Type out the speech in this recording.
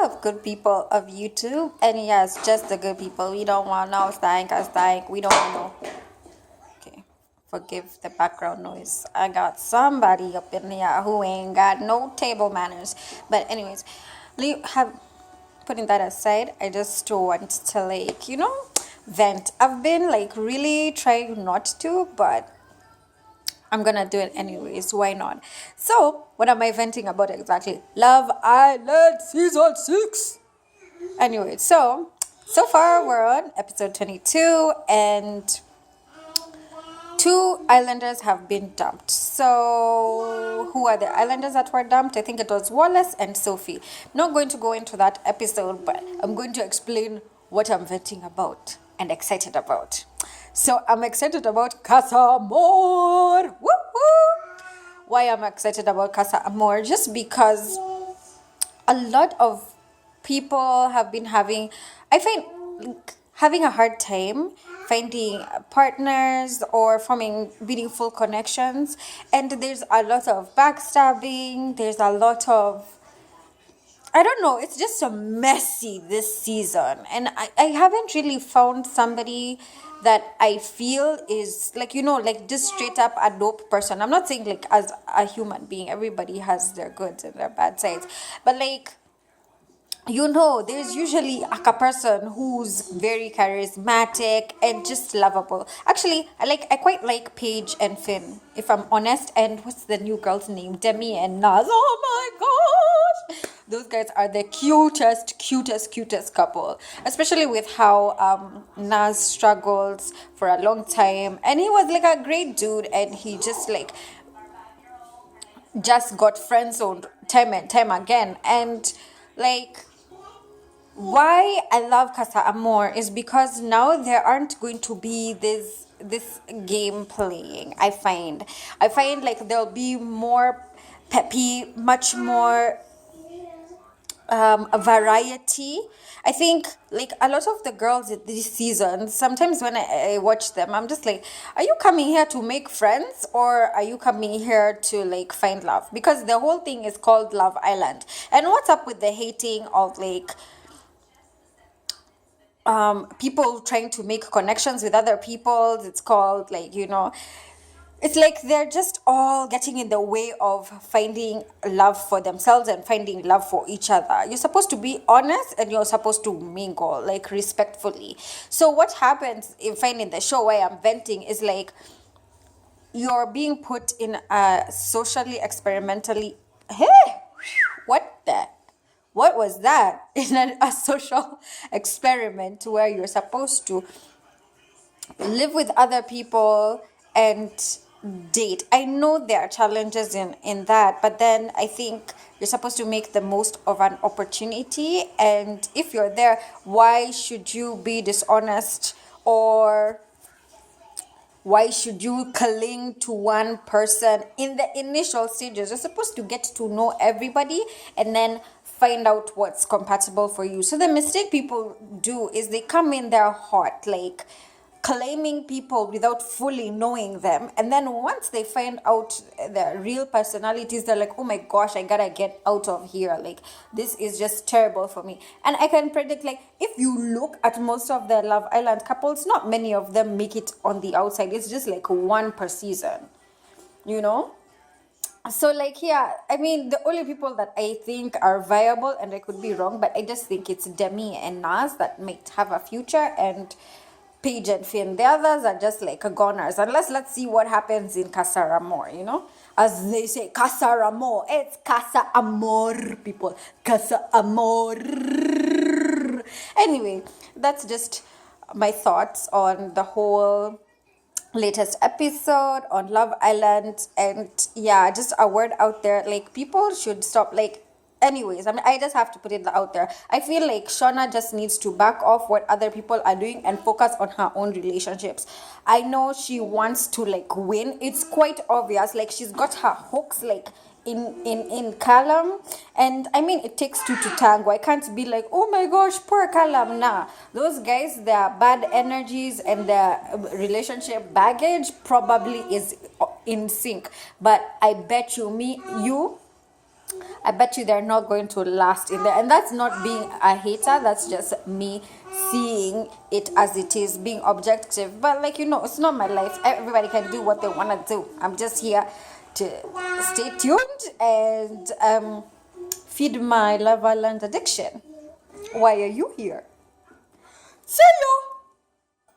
of good people of YouTube. And yes, just the good people. We don't want no stank, a stank. We don't want no. Okay, forgive the background noise. I got somebody up in here who ain't got no table manners. But anyways, putting that aside, I just want to vent. I've been really trying not to, but I'm gonna do it anyways. Why not? So, what am I venting about exactly? Love Island season 6. Anyway, so far we're on episode 22, and two islanders have been dumped. So, who are the islanders that were dumped? I think it was Wallace and Sophie. Not going to go into that episode, but I'm going to explain what I'm venting about and excited about. So, I'm excited about Casa Amor. Woo-hoo! Why I'm excited about Casa Amor? Just because a lot of people have been having a hard time finding partners or forming meaningful connections, and there's a lot of backstabbing, there's a lot of, I don't know, it's just so messy this season, and I haven't really found somebody that I feel is just straight up a dope person. I'm not saying as a human being everybody has their goods and their bad sides, but there's usually a person who's very charismatic and just lovable. Actually, I quite like Paige and Finn, if I'm honest. And what's the new girl's name? Demi and Naz. Oh my gosh! Those guys are the cutest couple. Especially with how Naz struggles for a long time. And he was a great dude, and he just got friend zoned time and time again. And why I love Casa Amor is because now there aren't going to be this game playing. I find there'll be more peppy, much more a variety. I think a lot of the girls in this season, sometimes when I watch them, I'm just are you coming here to make friends, or are you coming here to find love? Because the whole thing is called Love Island. And what's up with the hating of people trying to make connections with other people? It's called it's they're just all getting in the way of finding love for themselves and finding love for each other. You're supposed to be honest, and you're supposed to mingle respectfully. So what happens in finding the show, why I'm venting, is you're being put in a socially experimentally, hey, what was that? In a social experiment where you're supposed to live with other people and date. I know there are challenges in that, but then I think you're supposed to make the most of an opportunity. And if you're there, why should you be dishonest, or why should you cling to one person in the initial stages? You're supposed to get to know everybody and then find out what's compatible for you. So the mistake people do is they come in there hot, claiming people without fully knowing them, and then once they find out their real personalities, they're oh my gosh, I gotta get out of here, this is just terrible for me. And I can predict, if you look at most of the Love Island couples, not many of them make it on the outside. It's just one per season, so yeah, I mean, the only people that I think are viable, and I could be wrong, but I just think it's Demi and Naz that might have a future, and Paige and Finn. The others are just goners. Unless, let's see what happens in Casa Amor, as they say, Casa Amor. It's Casa Amor, people. Casa Amor. Anyway, that's just my thoughts on the whole latest episode on Love Island. And yeah, just a word out there, people should stop anyways, I mean, I just have to put it out there. I feel Shauna just needs to back off what other people are doing and focus on her own relationships. I know she wants to win. It's quite obvious. She's got her hooks in Callum, and I mean, it takes two to tango. I can't be oh my gosh, poor Callum. Nah, those guys, their bad energies and their relationship baggage probably is in sync. But I bet you I bet you they're not going to last in there. And that's not being a hater, that's just me seeing it as it is, being objective. But, like, it's not my life. Everybody can do what they want to do. I'm just here to stay tuned and feed my love and addiction. Why are you here? See you!